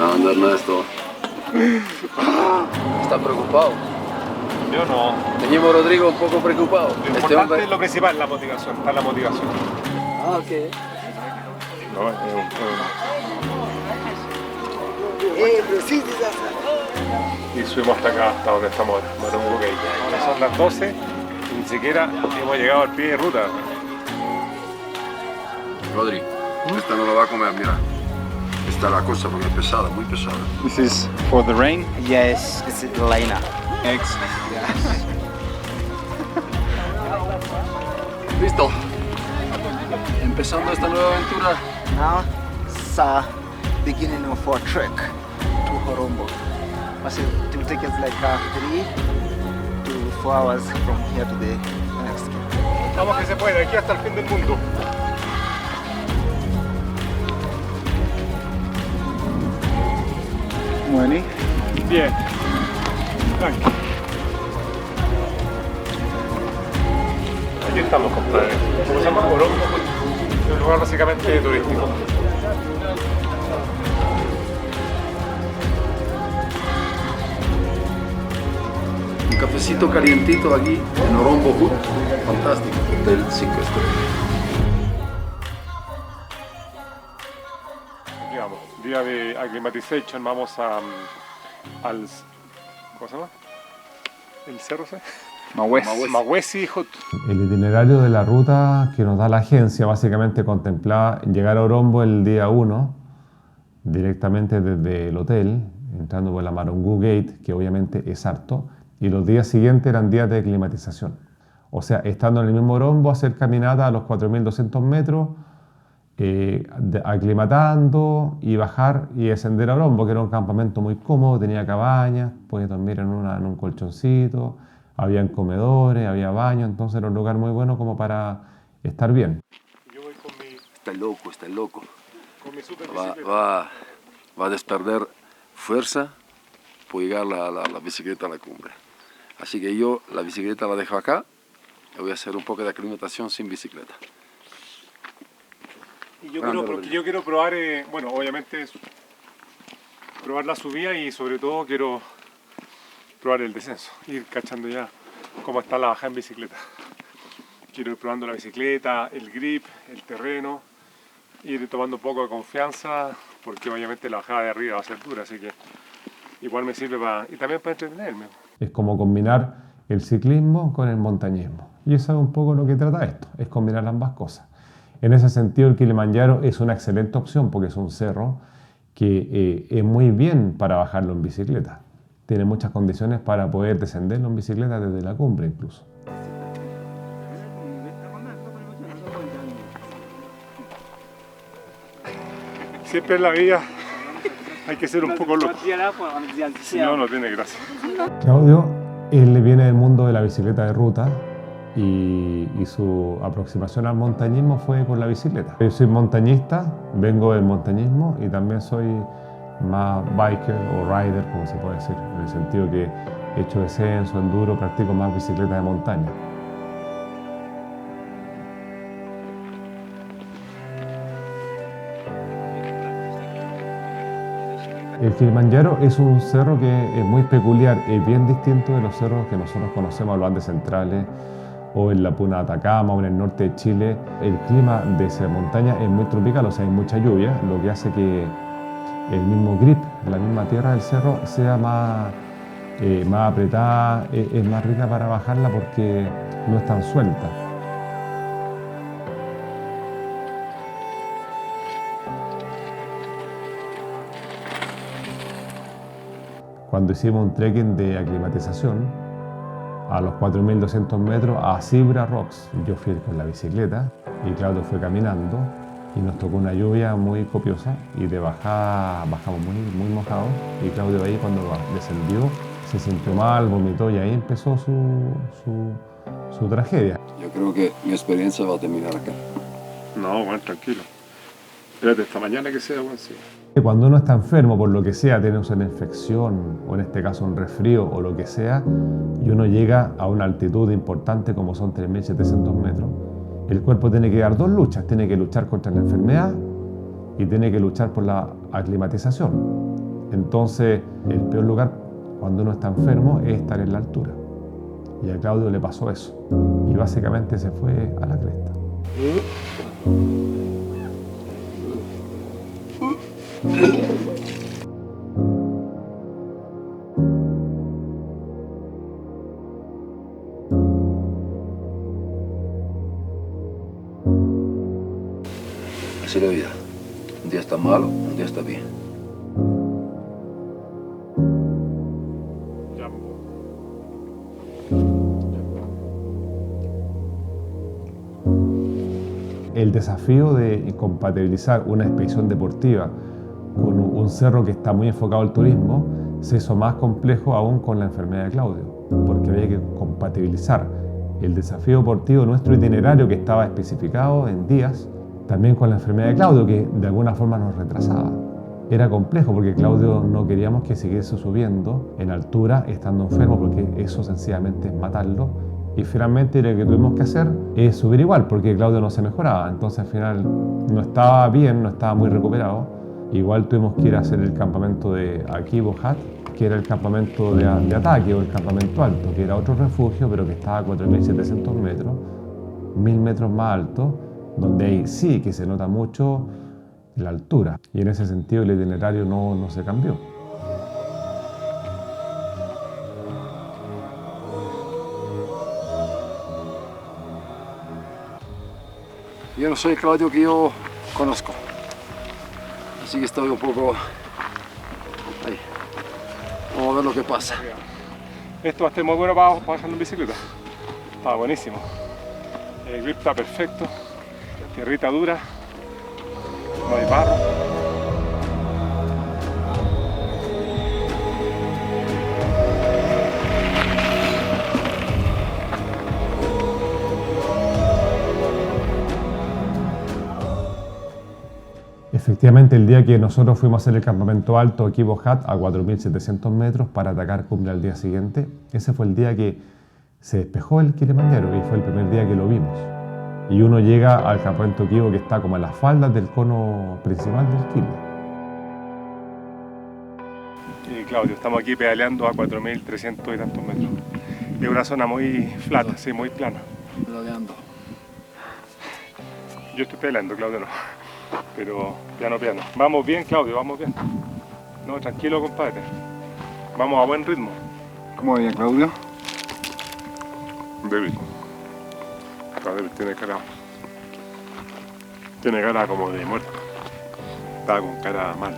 Anda Ernesto. ¿Está preocupado? Yo no. Teníamos a Rodrigo un poco preocupado. Lo importante es lo principal, la motivación. Está la motivación. Ah, ok. No, y subimos hasta acá, hasta donde estamos ahora, Marungu Gate. Ahora son las 12 y ni siquiera hemos llegado al pie de ruta. Rodri, esta no la va a comer, mira. Esta es la cosa porque es pesada, muy pesada. This is for the rain. Yes, it's Lena. Eggs. Listo. Empezando esta nueva aventura. Now, it's beginning of our trek to Horombo. It will take us like 3 to 4 hours from here to the next camp. Vamos que se puede, de aquí hasta el fin del mundo. Bueno. Bien. Tranqui. Aquí estamos, compadre. ¿Cómo se llama? Horombo. Es un lugar básicamente turístico. Un cafecito calientito aquí en Horombo Hut. Fantástico. Hotel 5 estrellas. Digamos, día de acclimatization, vamos al... ¿Cómo se llama? ¿El cerro ese? Mawesi Hut. El itinerario de la ruta que nos da la agencia básicamente contemplaba llegar a Horombo el día 1, directamente desde el hotel, entrando por la Marungu Gate, que obviamente es harto, y los días siguientes eran días de climatización. O sea, estando en el mismo Horombo, hacer caminata a los 4.200 metros, aclimatando y bajar y descender a Horombo, que era un campamento muy cómodo, tenía cabañas, podías dormir en un colchoncito, habían comedores, había baños, entonces era un lugar muy bueno como para estar bien. Yo voy con mi, Está loco, está loco. con mi super Va, bicicleta. va a despertar fuerza por llegar la bicicleta a la cumbre. Así que yo la bicicleta la dejo acá y voy a hacer un poco de aclimatación sin bicicleta. Y yo quiero probar, bueno, obviamente probar la subida y sobre todo quiero probar el descenso, ir cachando ya cómo está la bajada en bicicleta. Quiero ir probando la bicicleta, el grip, el terreno, ir tomando un poco de confianza porque obviamente la bajada de arriba va a ser dura, así que igual me sirve y también para entretenerme. Es como combinar el ciclismo con el montañismo. Y eso es un poco lo que trata esto, es combinar ambas cosas. En ese sentido, el Kilimanjaro es una excelente opción porque es un cerro que es muy bien para bajarlo en bicicleta. Tiene muchas condiciones para poder descenderlo en bicicleta desde la cumbre incluso. Siempre en la vida hay que ser un poco loco, si no, no tiene gracia. Claudio, él viene del mundo de la bicicleta de ruta y su aproximación al montañismo fue con la bicicleta. Yo soy montañista, vengo del montañismo y también soy más biker o rider, como se puede decir, en el sentido que he hecho descenso, enduro, practico más bicicleta de montaña. El Kilimanjaro es un cerro que es muy peculiar, es bien distinto de los cerros que nosotros conocemos, los Andes centrales o en la Puna de Atacama o en el norte de Chile. El clima de esa montaña es muy tropical, o sea, hay mucha lluvia, lo que hace que el mismo grip, la misma tierra del cerro sea más apretada, es más rica para bajarla porque no es tan suelta. Cuando hicimos un trekking de aclimatización a los 4.200 metros a Zebra Rocks, yo fui con la bicicleta y Claudio fue caminando y nos tocó una lluvia muy copiosa y de bajada bajamos muy mojados y Claudio ahí cuando descendió se sintió mal, vomitó y ahí empezó su tragedia. Yo creo que mi experiencia va a terminar acá. No, bueno, tranquilo. Espérate, esta mañana que sea, bueno, sí. Cuando uno está enfermo, por lo que sea, tiene una infección, o en este caso un resfrío o lo que sea, y uno llega a una altitud importante como son 3.700 metros, el cuerpo tiene que dar dos luchas. Tiene que luchar contra la enfermedad y tiene que luchar por la aclimatización. Entonces, el peor lugar cuando uno está enfermo es estar en la altura. Y a Claudio le pasó eso. Y básicamente se fue a la cresta. Así es la vida. Un día está malo, un día está bien. El desafío de compatibilizar una expedición deportiva con un cerro que está muy enfocado al turismo se hizo más complejo aún con la enfermedad de Claudio, porque había que compatibilizar el desafío deportivo, nuestro itinerario que estaba especificado en días, también con la enfermedad de Claudio, que de alguna forma nos retrasaba. Era complejo porque Claudio no queríamos que siguiese subiendo en altura estando enfermo, porque eso sencillamente es matarlo. Y finalmente lo que tuvimos que hacer es subir igual, porque Claudio no se mejoraba. Entonces al final no estaba bien, no estaba muy recuperado. Igual tuvimos que ir a hacer el campamento de Akibo Hat, que era el campamento de ataque o el campamento alto, que era otro refugio, pero que estaba a 4.700 metros, 1.000 metros más alto, donde ahí sí que se nota mucho la altura. Y en ese sentido el itinerario no se cambió. Yo no soy el Claudio que yo conozco. Así que estoy un poco ahí. Vamos a ver lo que pasa. Esto va a estar muy bueno para bajar en bicicleta. Está buenísimo. El grip está perfecto. Tierrita dura. No hay barro. Efectivamente, el día que nosotros fuimos a hacer el campamento alto Akibo Hat a 4.700 metros para atacar cumbre al día siguiente, ese fue el día que se despejó el Kilimanjaro y fue el primer día que lo vimos. Y uno llega al campamento Akibo que está como en las faldas del cono principal del Kili. Y Claudio, estamos aquí pedaleando a 4.300 y tantos metros. Es una zona muy flat, sí, muy plana. Pedaleando. Yo estoy pedaleando, Claudio no. Pero piano. Vamos bien, Claudio, vamos bien. No, tranquilo, compadre. Vamos a buen ritmo. ¿Cómo veía Claudio? Débil. Débil, tiene cara como de muerto. Está con cara mal,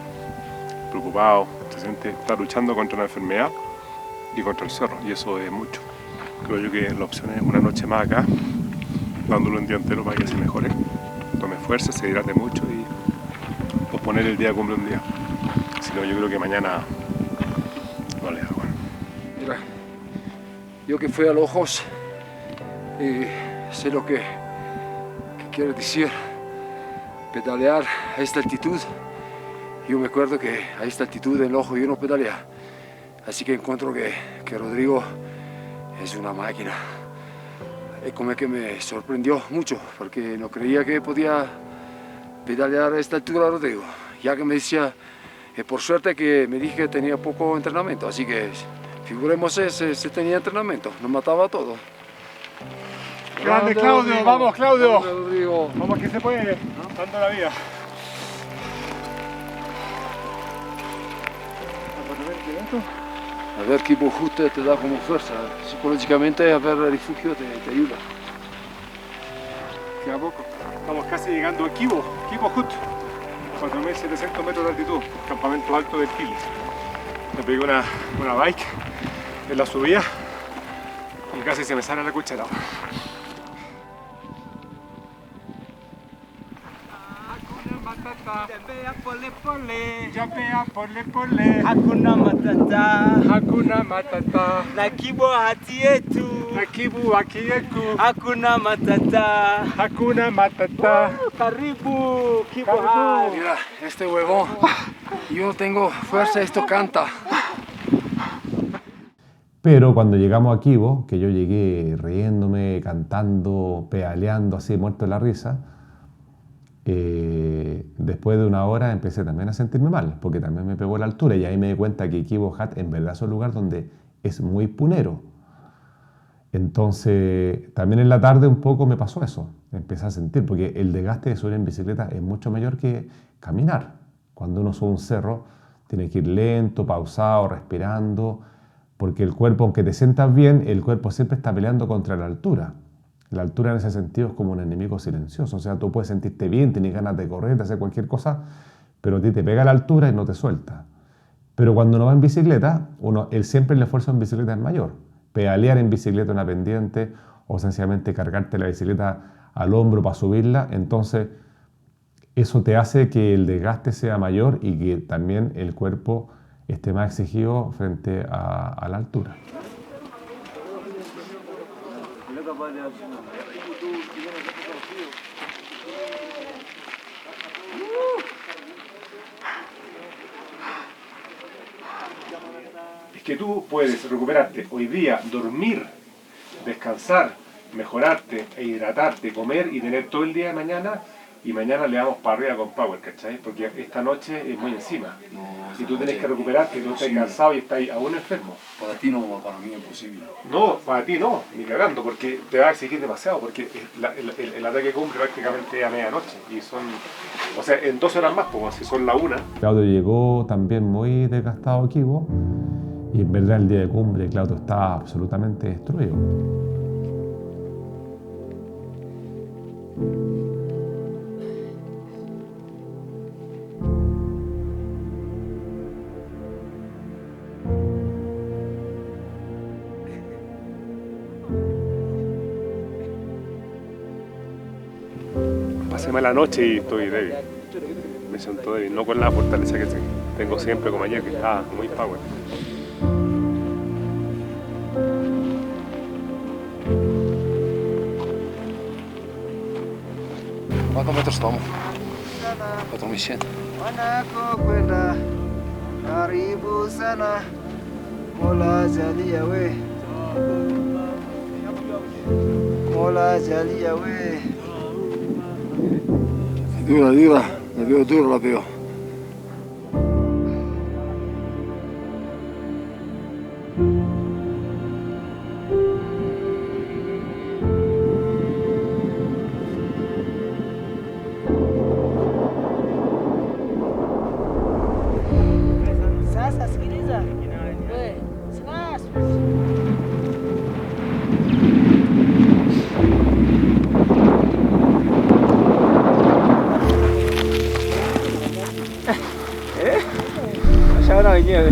preocupado, está luchando contra una enfermedad y contra el cerro, y eso es mucho. Creo yo que la opción es una noche más acá, dándole un día entero para que se mejore, tome fuerza, se hidrate mucho y posponer el día de cumple un día. Si no, yo creo que mañana no le da igual. Mira, yo que fui a los ojos sé lo que quiere decir pedalear a esta altitud. Yo me acuerdo que a esta altitud en el ojo yo no pedalea. Así que encuentro que Rodrigo es una máquina. Es como que me sorprendió mucho, porque no creía que podía pedalear a esta altura, Rodrigo. Ya que me decía, por suerte que me dije que tenía poco entrenamiento, así que figuremos si tenía entrenamiento, nos mataba a todos. ¡Grande Claudio! Rodrigo. ¡Vamos Claudio! Grande, Rodrigo. Vamos que se puede, dando la vida. A ver qué justo te da como fuerza. Psicológicamente, a ver el refugio te ayuda. Queda poco. Estamos casi llegando a Akibo Hut, 4.700 metros de altitud, campamento alto del Kili. Me pegué una bike en la subida y casi se me sale la cuchara. Tembea pole pole, Japea pole, hakuna matata, hakuna matata. na Akibo Hat yetu. Akibu, akiyeku. Hakuna Matata. Hakuna Matata. Karibu, Kibu Karibu. hai. Mira, este huevón, yo no tengo fuerza, esto canta. Pero cuando llegamos a Kibo, que yo llegué riéndome, cantando, pedaleando, así muerto de la risa, después de una hora empecé también a sentirme mal, porque también me pegó la altura y ahí me di cuenta que Kibo Hat en verdad es un lugar donde es muy punero. Entonces, también en la tarde un poco me pasó eso, empecé a sentir, porque el desgaste de subir en bicicleta es mucho mayor que caminar. Cuando uno sube un cerro, tiene que ir lento, pausado, respirando, porque el cuerpo, aunque te sientas bien, el cuerpo siempre está peleando contra la altura. La altura en ese sentido es como un enemigo silencioso, o sea, tú puedes sentirte bien, tienes ganas de correr, de hacer cualquier cosa, pero a ti te pega la altura y no te suelta. Pero cuando uno va en bicicleta, siempre el esfuerzo en bicicleta es mayor. Pedalear en bicicleta una pendiente o sencillamente cargarte la bicicleta al hombro para subirla, entonces eso te hace que el desgaste sea mayor y que también el cuerpo esté más exigido frente a la altura. Es que tú puedes recuperarte hoy día, dormir, descansar, mejorarte e hidratarte, comer y tener todo el día de mañana, y mañana le damos para arriba con power, ¿cachai? Porque esta noche es muy encima. Y tú tienes que recuperarte, tú estás cansado y estás aún enfermo. Para ti no, para mí es imposible. No, para ti no, ni cagando, porque te va a exigir demasiado, porque el ataque cumple prácticamente a medianoche, y son, o sea, en 2 horas más, pues, si son la 1. Claudio llegó también muy desgastado a Kibo y en verdad el día de cumbre Claudio estaba absolutamente destruido. Pasé mala noche y estoy débil. Me siento débil, no con la fortaleza que tengo siempre como ayer, que estaba muy power. ¿Cuántos metros tomo? 4100. Wanakokwenda karibu sana, Mola jalia we, Mola jalia we. Dura, la veo dura, la veo. Sasa sikiliza. Wewe, sina Shaona wenyewe.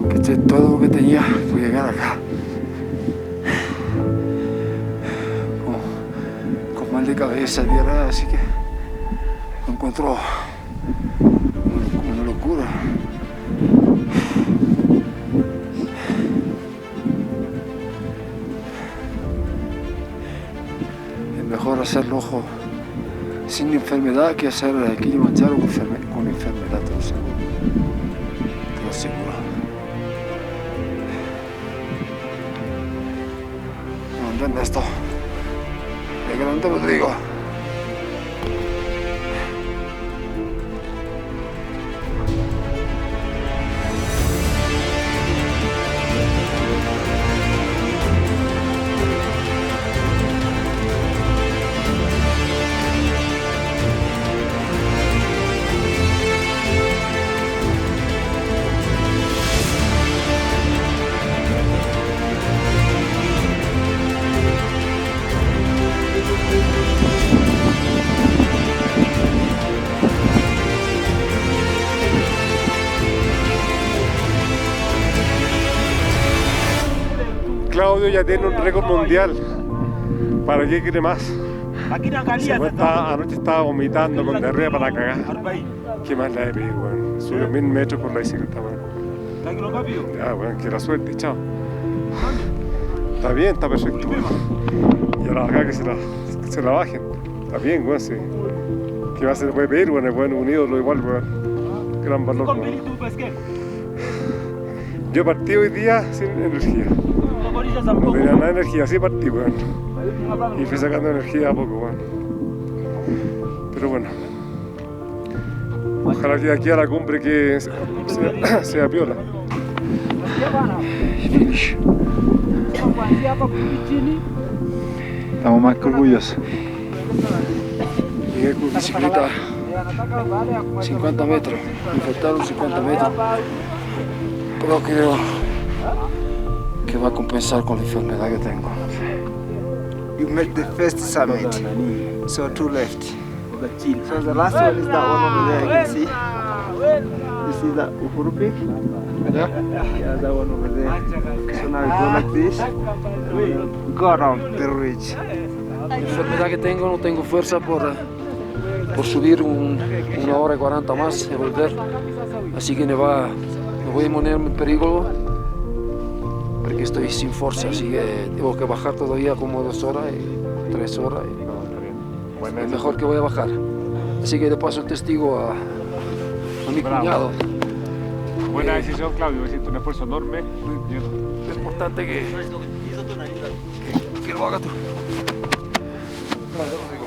Que eché todo lo que tenía por llegar acá. Con mal de cabeza, diarrea, así que lo encuentro una locura. Es mejor hacerlo sin enfermedad que hacer el Kilimanjaro con enfermedad, te lo aseguro. Te lo aseguro. No entiendes esto. De grande lo digo. Claudio ya tiene un récord mundial. ¿Para qué quiere más? Anoche estaba vomitando con diarrea para cagar. ¿Qué más le he pedido, weón? Subió 1000 metros por la bicicleta, weón. Ya, weón, que la suerte, chao. Está bien, está perfecto. Y ahora acá que se la bajen. Está bien, weón, sí. ¿Qué más se le puede pedir, weón? Es bueno, un ídolo igual, weón. Gran valor, weón. Yo partí hoy día sin energía. No tenía nada de energía, así partí, weón. Y fui sacando energía a poco, weón. Pero bueno. Ojalá que de aquí a la cumbre que sea piola. Finish. Estamos más que orgullosos. Llegué con bicicleta 50 metros, me faltaron 50 metros, pero creo que va a compensar con la enfermedad que tengo. You made the first summit, so 2 left. So the last one is that one over there, you can see. You see that Uhuru Peak? Yeah? Yeah, that one over there. So now we go like this, we go around the ridge. La enfermedad que tengo, no tengo fuerza por subir 1 hora y 40 más y volver, así que me voy a poner en peligro porque estoy sin fuerza, así que tengo que bajar todavía como 2 horas y 3 horas. Es mejor que voy a bajar. Así que le paso el testigo a mi cuñado. Buena decisión, Claudio. Hiciste un esfuerzo enorme. Es importante que lo haga tú.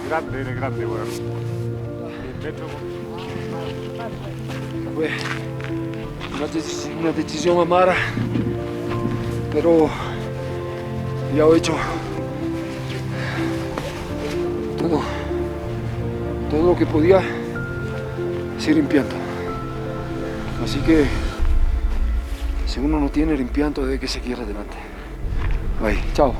Grande, eres grande, weón. Fue una decisión amara, pero ya he hecho todo lo que podía sin limpiando. Así que si uno no tiene limpiando, debe que seguir adelante. Bye, chao.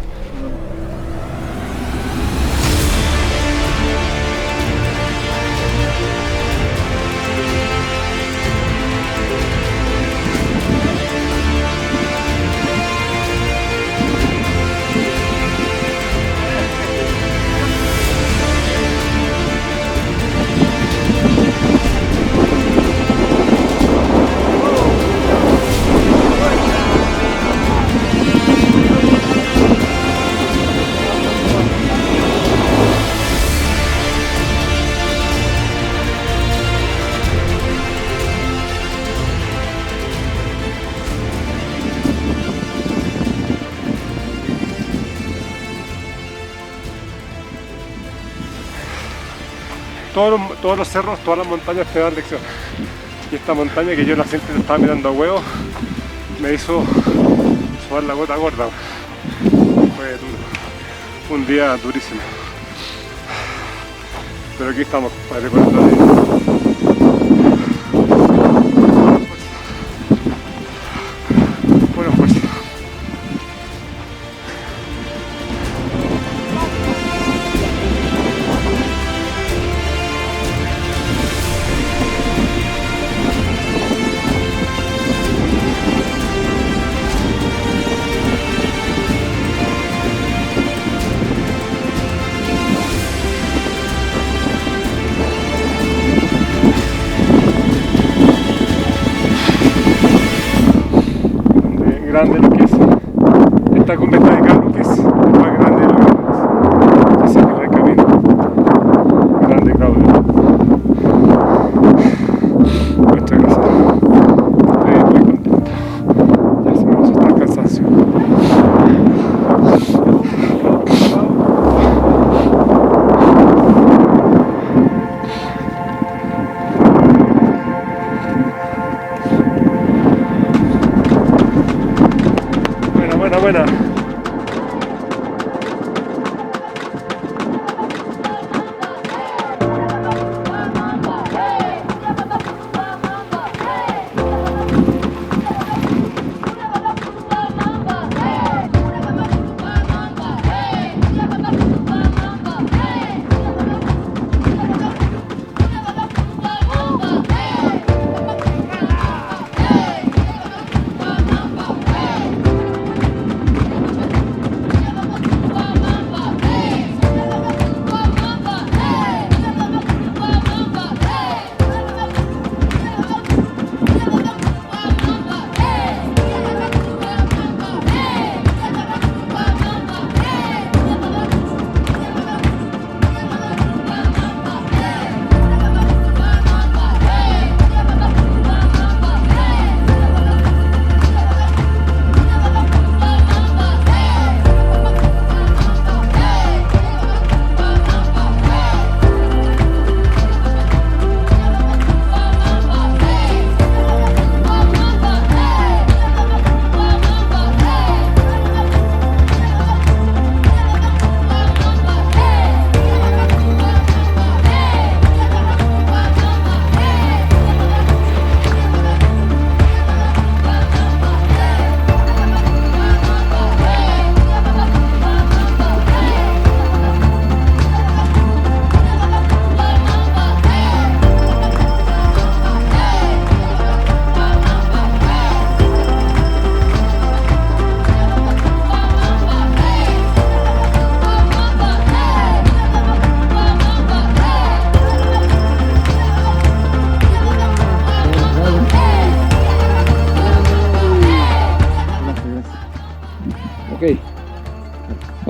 Todos los cerros, todas las montañas te dan lección. Y esta montaña que yo la siempre estaba mirando a huevo, me hizo sudar la gota gorda. Fue duro. Un día durísimo. Pero aquí estamos, compadre, por el buena fuerza. Grande lo que es esta conventa de Carlos, que es más grande de lo que es el camino. Grande, Claudio. Muchas gracias. Estoy muy contento. Ya se me está el cansancio.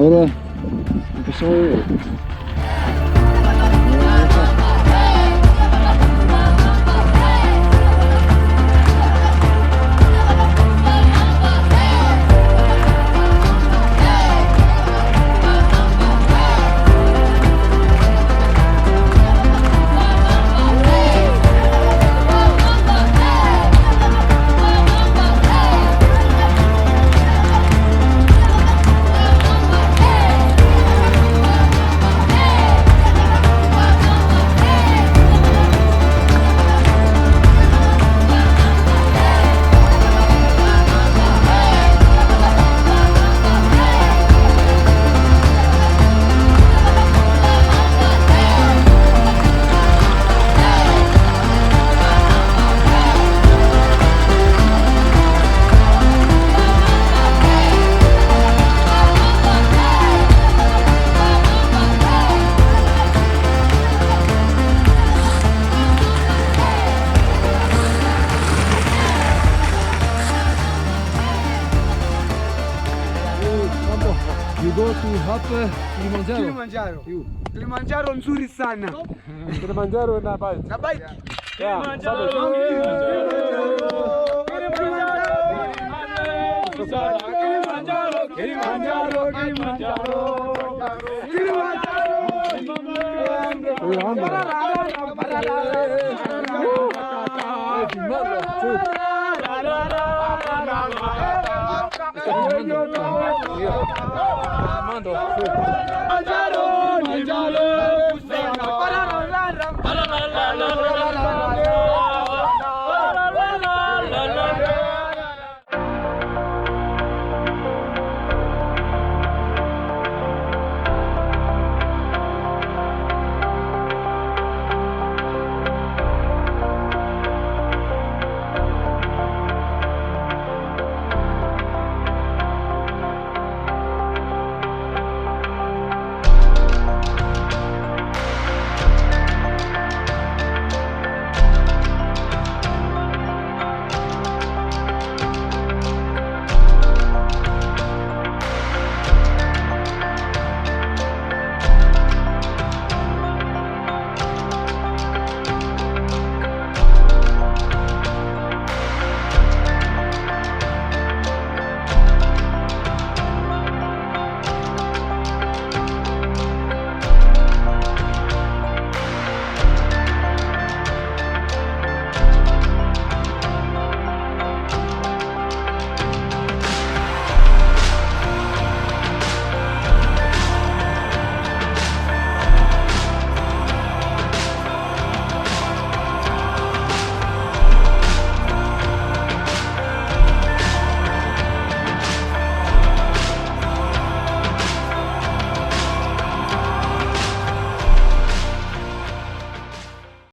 Ahora empezó a beber. You go to up Kilimanjaro. Kilimanjaro. Kilimanjaro nzuri sana. Kilimanjaro na bike. Na bike. Kilimanjaro.